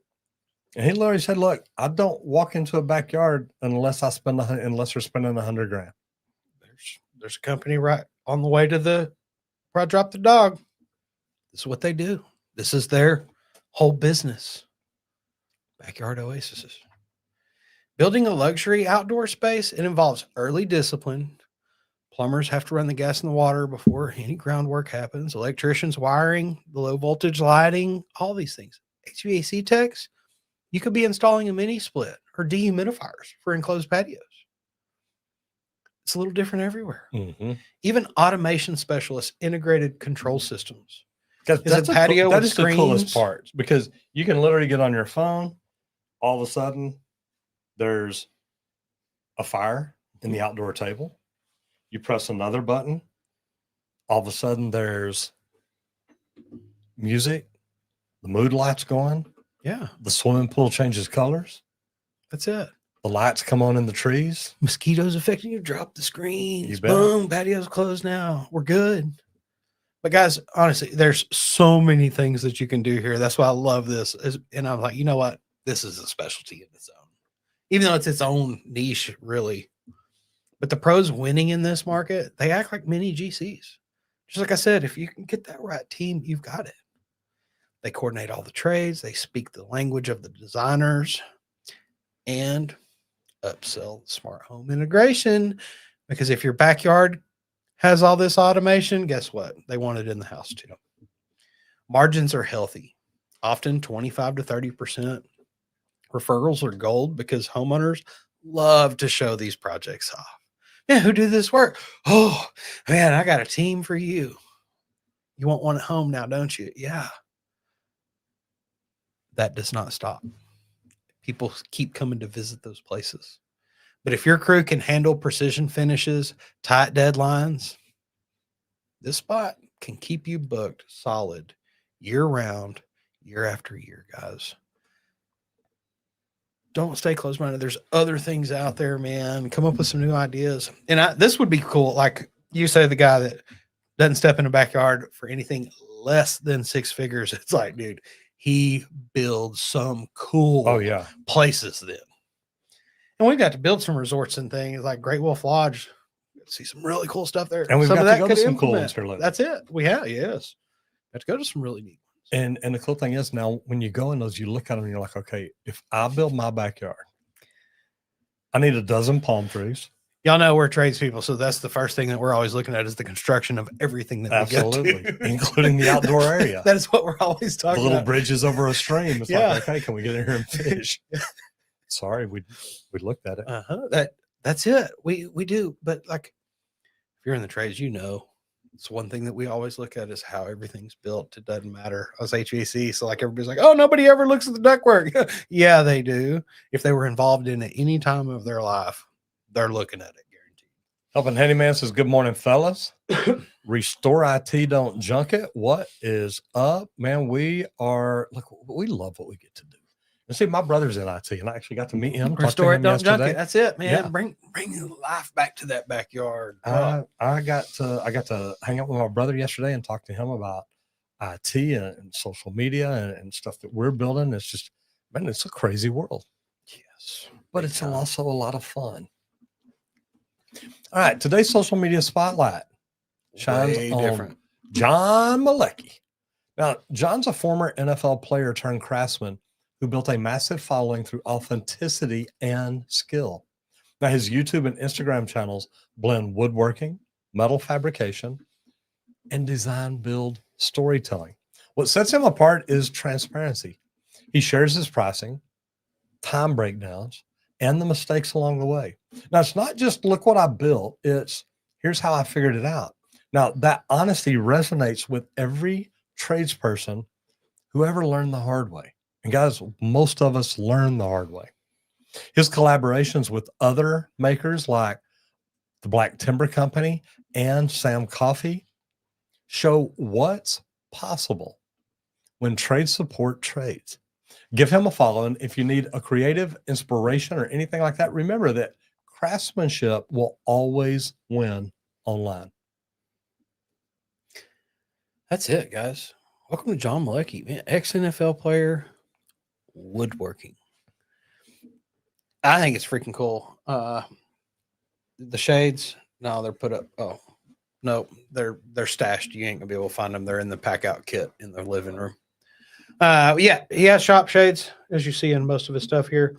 And he literally said, look, I don't walk into a backyard unless I spend unless we're spending $100,000. There's a company right on the way to where I dropped the dog. This is what they do. This is their whole business. Backyard oases. Building a luxury outdoor space, it involves early discipline. Plumbers have to run the gas and the water before any groundwork happens. Electricians wiring, the low voltage lighting, all these things. HVAC techs, you could be installing a mini split or dehumidifiers for enclosed patios. It's a little different everywhere. Mm-hmm. Even automation specialists, integrated control systems. That is the coolest part, because you can literally get on your phone. All of a sudden, there's a fire in the outdoor table. You press another button. All of a sudden, there's music. The mood light's going. Yeah. The swimming pool changes colors. That's it. The lights come on in the trees. Mosquitoes affecting you. Drop the screens. Boom. Patio's closed now. We're good. But guys, honestly, there's so many things that you can do here. That's why I love this. And I'm like, you know what? This is a specialty in its own, even though it's its own niche, really. But the pros winning in this market, they act like mini GCs. Just like I said, if you can get that right team, you've got it. They coordinate all the trades. They speak the language of the designers and upsell smart home integration. Because if your backyard has all this automation, guess what? They want it in the house too. Margins are healthy, often 25 to 30%. Referrals are gold because homeowners love to show these projects off. Man, who do this work? Oh, man, I got a team for you. You want one at home now, don't you? Yeah. That does not stop. People keep coming to visit those places. But if your crew can handle precision finishes, tight deadlines, this spot can keep you booked solid year-round, year after year, guys. Don't stay closed-minded. There's other things out there, man. Come up with some new ideas. And this would be cool. Like you say, the guy that doesn't step in the backyard for anything less than 6 figures. It's like, dude, he builds some cool places then. And we've got to build some resorts and things like Great Wolf Lodge. See some really cool stuff there. And we've got to go to some cool ones here lately. That's it. We have, yes. Got to go to some really neat ones. And the cool thing is now when you go in those, you look at them and you're like, okay, if I build my backyard, I need a dozen palm trees. Y'all know we're tradespeople, so that's the first thing that we're always looking at is the construction of everything that we get to. Including the outdoor area. That is what we're always talking about. Little bridges over a stream. It's like, okay, can we get in here and fish? Sorry, we looked at it. That's it. We do. But like, if you're in the trades, you know, it's one thing that we always look at is how everything's built. It doesn't matter. I was HVAC, so like everybody's like, oh, nobody ever looks at the ductwork. Yeah, they do. If they were involved in it any time of their life, they're looking at it, guaranteed. Helping Handyman says, good morning, fellas. Restore IT, don't junk it. What is up, man? We love what we get to do. And see, my brother's in IT, and I actually got to meet him. Talk to Restore it, him don't junk it. yesterday. That's it, man. Yeah. Bring life back to that backyard. Oh, I got to hang out with my brother yesterday and talk to him about IT and social media and stuff that we're building. It's just, man, it's a crazy world, yes. but Big it's time. also a lot of fun. All right, today's social media spotlight shines Way on different. John Malecki. Now, John's a former NFL player turned craftsman who built a massive following through authenticity and skill. Now, his YouTube and Instagram channels blend woodworking, metal fabrication, and design build storytelling. What sets him apart is transparency. He shares his pricing, time breakdowns, and the mistakes along the way. Now, it's not just look what I built, it's here's how I figured it out. Now, that honesty resonates with every tradesperson who ever learned the hard way. And guys, most of us learn the hard way. His collaborations with other makers like the Black Timber Company and Sam Coffee show what's possible when trades support trades. Give him a follow. And if you need a creative inspiration or anything like that, remember that craftsmanship will always win online. That's it, guys. Welcome to John Malecki, man. Ex-NFL player, woodworking. I think it's freaking cool. The shades, no, they're put up. Oh, no, they're stashed. You ain't gonna be able to find them. They're in the pack out kit in the living room. Yeah, he has shop shades, as you see in most of his stuff here.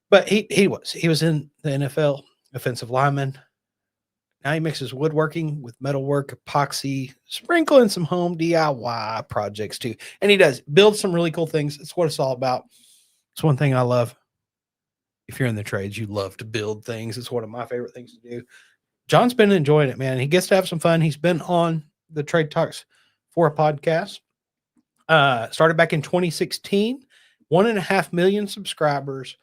But he was in the NFL, offensive lineman. Now he mixes woodworking with metalwork, epoxy, sprinkling some home DIY projects too. And he does build some really cool things. It's what it's all about. It's one thing I love. If you're in the trades, you love to build things. It's one of my favorite things to do. John's been enjoying it, man. He gets to have some fun. He's been on the Trade Talks for a podcast. Started back in 2016, 1.5 million subscribers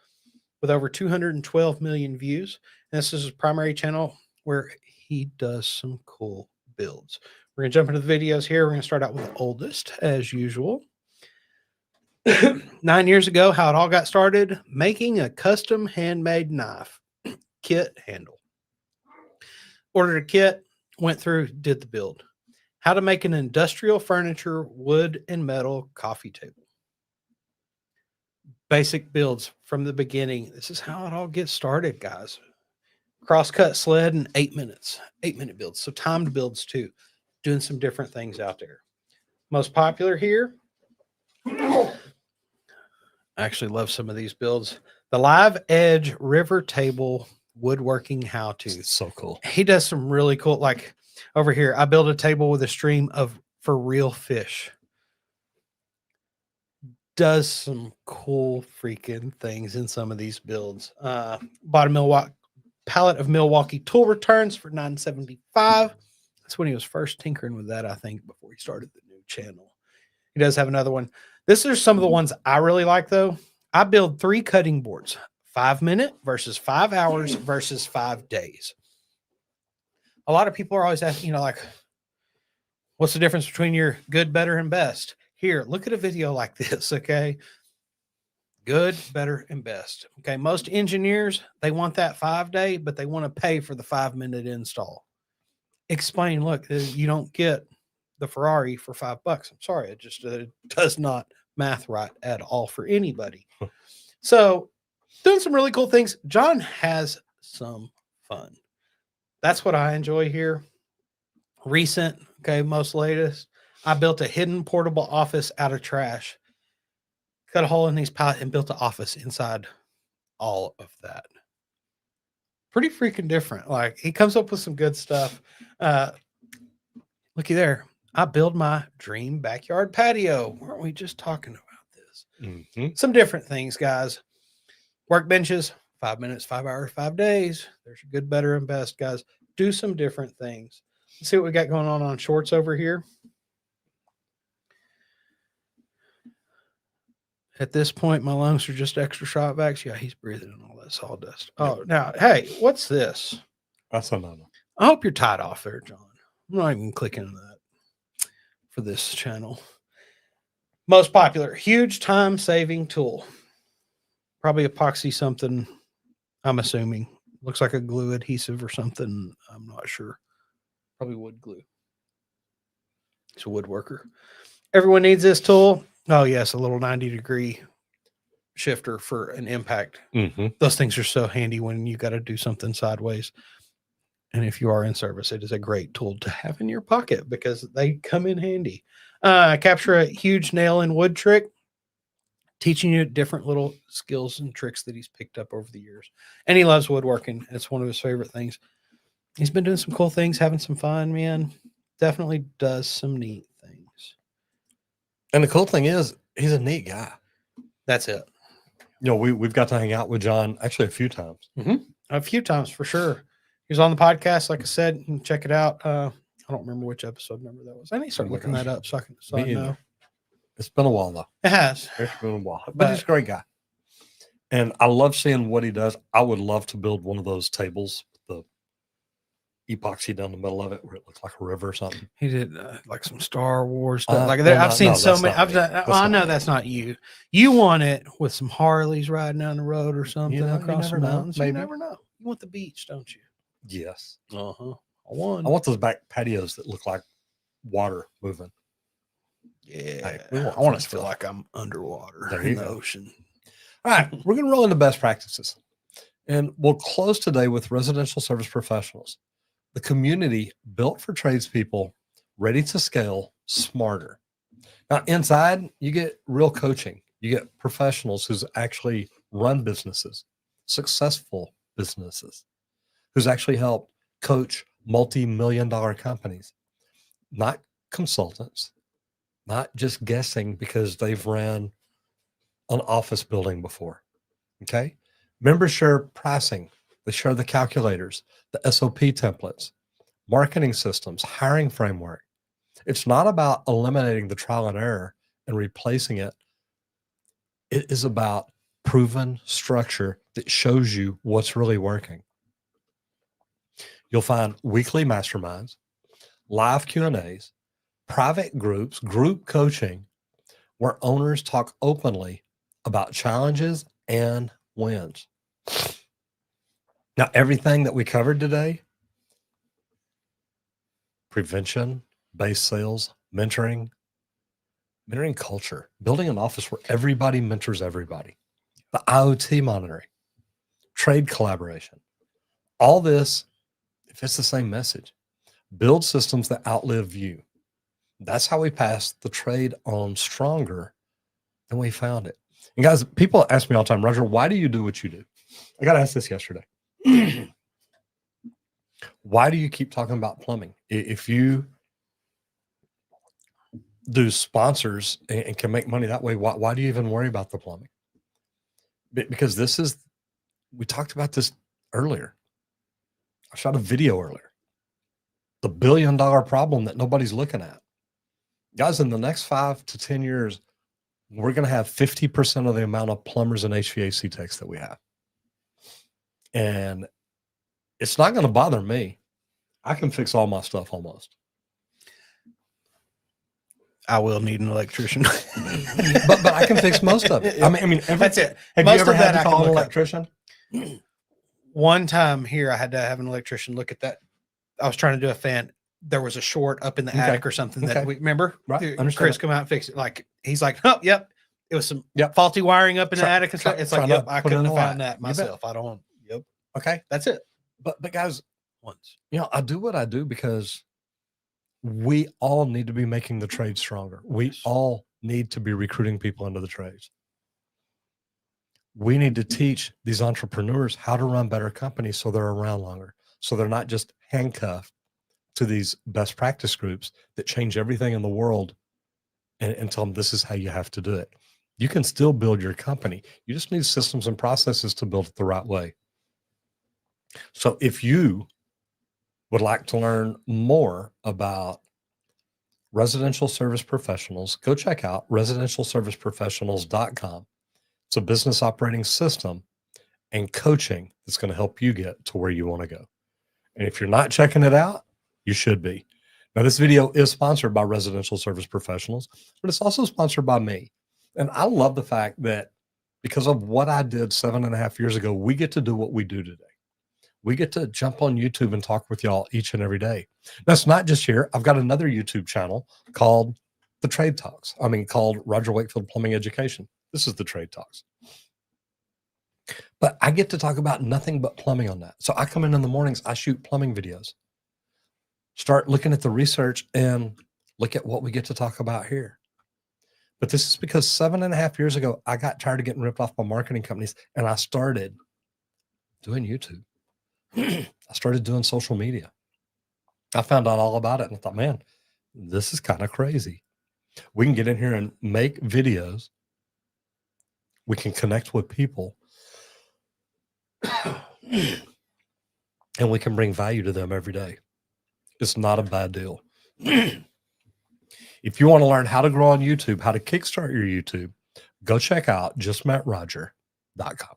with over 212 million views. And this is his primary channel where he does some cool builds. We're going to jump into the videos here. We're going to start out with the oldest, as usual. 9 years ago, how it all got started, making a custom handmade knife kit handle. Ordered a kit, went through, did the build. How to make an industrial furniture, wood and metal coffee table. Basic builds from the beginning. This is how it all gets started, guys. Cross-cut sled in 8 minutes. 8-minute builds. So timed builds too. Doing some different things out there. Most popular here. I actually love some of these builds. The Live Edge River Table Woodworking How-To. It's so cool. He does some really cool, like over here, I built a table with a stream of for real fish. Does some cool freaking things in some of these builds. Bought a pallet of Milwaukee tool returns for $9.75. That's when he was first tinkering with that, I think, before he started the new channel. He does have another one. This is some of the ones I really like, though. I build 3 cutting boards, 5 minute versus 5 hours versus 5 days. A lot of people are always asking, like, what's the difference between your good, better, and best? Here, look at a video like this, okay? Good, better, and best. Okay, most engineers, they want that 5-day, but they want to pay for the 5-minute install. Explain, look, you don't get the Ferrari for $5. I'm sorry, it just does not math right at all for anybody. So, doing some really cool things. John has some fun. That's what I enjoy here. Recent, okay, most latest. I built a hidden portable office out of trash. Cut a hole in these pallets and built an office inside all of that. Pretty freaking different. Like, he comes up with some good stuff. Looky there. I build my dream backyard patio. Weren't we just talking about this? Mm-hmm. Some different things, guys. Workbenches, 5 minutes, 5 hours, 5 days. There's your good, better, and best, guys. Do some different things. Let's see what we got going on shorts over here. At this point, my lungs are just extra shot vacs. Yeah, he's breathing in all that sawdust. Oh, now, hey, what's this? That's another. I hope you're tied off there, John. I'm not even clicking on that for this channel. Most popular, huge time-saving tool. probably epoxy something. I'm assuming looks like a glue adhesive or something. I'm not sure. Probably wood glue. He's a woodworker. Everyone needs this tool. Oh yes, a little 90-degree shifter for an impact. Mm-hmm. Those things are so handy when you got to do something sideways. And if you are in service, it is a great tool to have in your pocket because they come in handy. Capture a huge nail in wood trick, teaching you different little skills and tricks that he's picked up over the years. And he loves woodworking. It's one of his favorite things. He's been doing some cool things, having some fun, man. Definitely does some neat things. And the cool thing is, he's a neat guy. That's it. You know, we've got to hang out with John actually a few times. A few times for sure. He was on the podcast, like I said. You can check it out. I don't remember which episode number that was. I need to start looking that up so I know. It's been a while though. It has. It's been a while, but he's a great guy, and I love seeing what he does. I would love to build one of those tables, the epoxy down the middle of it, where it looks like a river or something. He did like some Star Wars stuff. Like well, I've seen so many. I've done. I know that's not you. You want it with some Harleys riding down the road or something across the mountains. You never know. You want the beach, don't you? Yes. I want those back patios that look like water moving. Yeah. Hey, I want to feel like I'm underwater in the ocean. All right. We're going to roll into best practices. And we'll close today with residential service professionals, the community built for tradespeople, ready to scale, smarter. Now, inside, you get real coaching. You get professionals who's actually run businesses, successful businesses, who's actually helped coach multi-million-dollar companies, not consultants, not just guessing because they've ran an office building before. Okay. Members share pricing. They share the calculators, the SOP templates, marketing systems, hiring framework. It's not about eliminating the trial and error and replacing it. It is about proven structure that shows you what's really working. You'll find weekly masterminds, live Q&As, private groups, group coaching, where owners talk openly about challenges and wins. Now, everything that we covered today, prevention, base sales, mentoring culture, building an office where everybody mentors everybody, the IoT monitoring, trade collaboration, all this, if it's the same message, build systems that outlive you. That's how we pass the trade on stronger than we found it. And guys, people ask me all the time, Roger, why do you do what you do? I got asked this yesterday. Why do you keep talking about plumbing? If you do sponsors and can make money that way, why do you even worry about the plumbing? Because we talked about this earlier. I shot a video earlier. The $1 billion problem that nobody's looking at. Guys, in the next 5 to 10 years, we're going to have 50% of the amount of plumbers and HVAC techs that we have. And it's not going to bother me. I can fix all my stuff almost. I will need an electrician. but I can fix most of it. I mean, that's it. Have most you ever of had that to call an electrician? One time here, I had to have an electrician look at that. I was trying to do a fan. There was a short up in the attic or something that we remember. Right. Chris come out and fix it. Like he's like, oh, yep. It was some faulty wiring up in the attic and stuff. It's like, yep, I couldn't have found that myself. I don't. Yep. Okay. That's it. But guys, I do what I do because we all need to be making the trade stronger. We all need to be recruiting people into the trades. We need to teach these entrepreneurs how to run better companies so they're around longer. So they're not just handcuffed to these best practice groups that change everything in the world and tell them this is how you have to do it. You can still build your company. You just need systems and processes to build it the right way. So if you would like to learn more about residential service professionals, go check out residentialserviceprofessionals.com. It's a business operating system and coaching that's going to help you get to where you want to go. And if you're not checking it out, you should be. Now, this video is sponsored by Residential Service Professionals, but it's also sponsored by me. And I love the fact that because of what I did 7.5 years ago, we get to do what we do today. We get to jump on YouTube and talk with y'all each and every day. That's not just here. I've got another YouTube channel called The Trade Talks. Called Roger Wakefield Plumbing Education. This is The Trade Talks. But I get to talk about nothing but plumbing on that. So I come in the mornings, I shoot plumbing videos, start looking at the research and look at what we get to talk about here. But this is because 7.5 years ago, I got tired of getting ripped off by marketing companies and I started doing YouTube. I started doing social media. I found out all about it and I thought, man, this is kind of crazy. We can get in here and make videos. We can connect with people and we can bring value to them every day. It's not a bad deal. If you want to learn how to grow on YouTube, how to kickstart your YouTube, go check out justmetroger.com.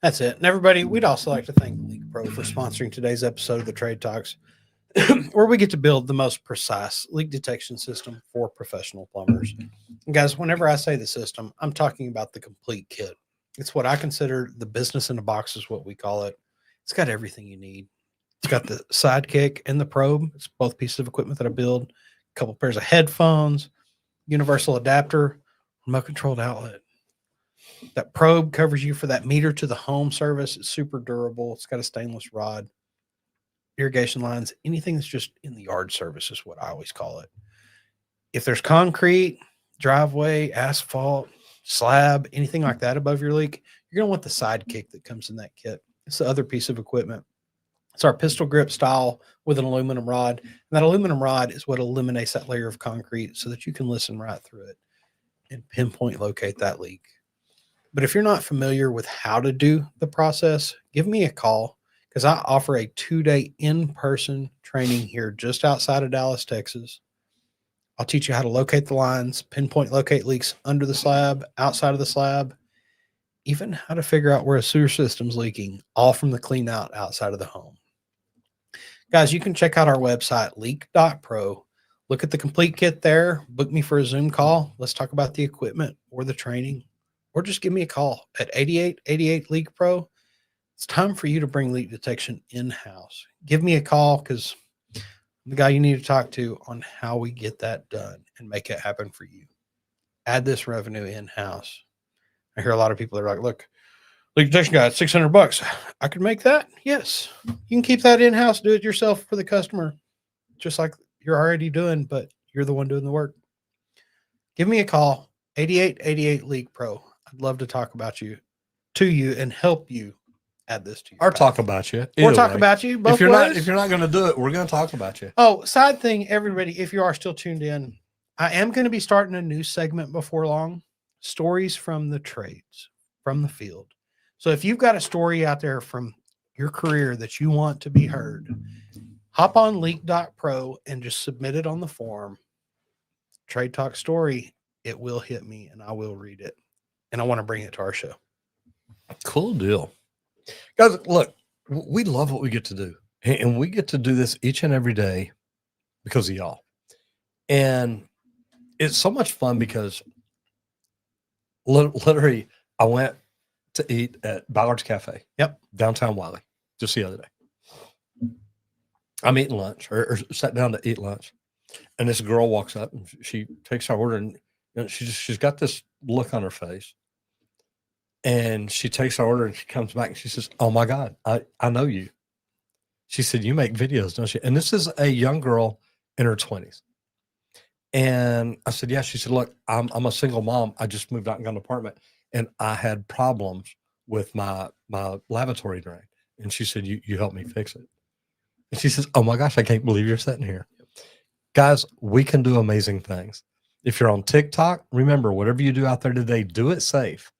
That's it. And everybody, we'd also like to thank LeakPro for sponsoring today's episode of the Trade Talks, where we get to build the most precise leak detection system for professional plumbers. And guys, whenever I say the system, I'm talking about the complete kit. It's what I consider the business in a box is what we call it. It's got everything you need. It's got the sidekick and the probe. It's both pieces of equipment that I build. A couple pairs of headphones, universal adapter, remote controlled outlet. That probe covers you for that meter to the home service. It's super durable. It's got a stainless rod, irrigation lines, anything that's just in the yard service is what I always call it. If there's concrete, driveway, asphalt, slab, anything like that above your leak, you're going to want the sidekick that comes in that kit. It's the other piece of equipment. It's our pistol grip style with an aluminum rod. And that aluminum rod is what eliminates that layer of concrete so that you can listen right through it and pinpoint locate that leak. But if you're not familiar with how to do the process, give me a call because I offer a 2-day in-person training here just outside of Dallas, Texas. I'll teach you how to locate the lines, pinpoint locate leaks under the slab, outside of the slab, even how to figure out where a sewer system's leaking, all from the clean out outside of the home. Guys, you can check out our website, leak.pro. Look at the complete kit there. Book me for a Zoom call. Let's talk about the equipment or the training, or just give me a call at 8888 LeakPro. It's time for you to bring leak detection in-house. Give me a call because I'm the guy you need to talk to on how we get that done and make it happen for you. Add this revenue in-house. I hear a lot of people that are like, look, leak detection guy, it's $600. I could make that. Yes. You can keep that in-house, do it yourself for the customer, just like you're already doing, but you're the one doing the work. Give me a call, 8888 LeakPro. I'd love to talk about you to you and help you add this to your Or talk about you. or talk about you both If you're ways. not going to do it, we're going to talk about you. Oh, side thing, everybody, if you are still tuned in, I am going to be starting a new segment before long, stories from the trades, from the field. So if you've got a story out there from your career that you want to be heard, hop on leak.pro and just submit it on the form. Trade Talk story, it will hit me and I will read it. And I want to bring it to our show. Cool deal. Guys, look, we love what we get to do. And we get to do this each and every day because of y'all. And it's so much fun because literally I went to eat at Ballard's Cafe. Yep. Downtown Wiley, just the other day. I'm eating lunch or sat down to eat lunch. And this girl walks up and she takes our order and she's got this look on her face. And she takes our order and she comes back and she says, oh my God, I know you. She said, you make videos, don't you? And this is a young girl in her 20s. And I said, yeah. She said, look, I'm a single mom. I just moved out and got an apartment and I had problems with my lavatory drain. And she said, you helped me fix it. And she says, oh my gosh, I can't believe you're sitting here. Guys, we can do amazing things. If you're on TikTok, remember, whatever you do out there today, do it safe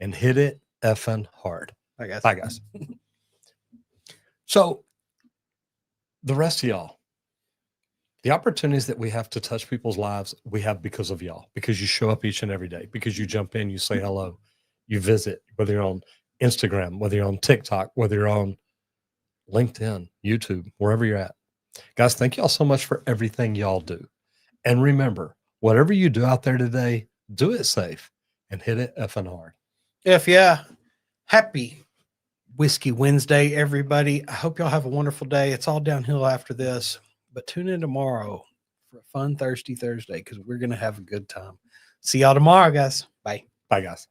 and hit it effing hard. Bye, guys. So the rest of y'all, the opportunities that we have to touch people's lives, we have because of y'all, because you show up each and every day, because you jump in, you say hello, you visit, whether you're on Instagram, whether you're on TikTok, whether you're on LinkedIn, YouTube, wherever you're at. Guys, thank y'all so much for everything y'all do. And remember, whatever you do out there today, do it safe and hit it effing hard. Yeah. Happy Whiskey Wednesday, everybody. I hope y'all have a wonderful day. It's all downhill after this, but tune in tomorrow for a fun Thirsty Thursday because we're going to have a good time. See y'all tomorrow, guys. Bye. Bye, guys.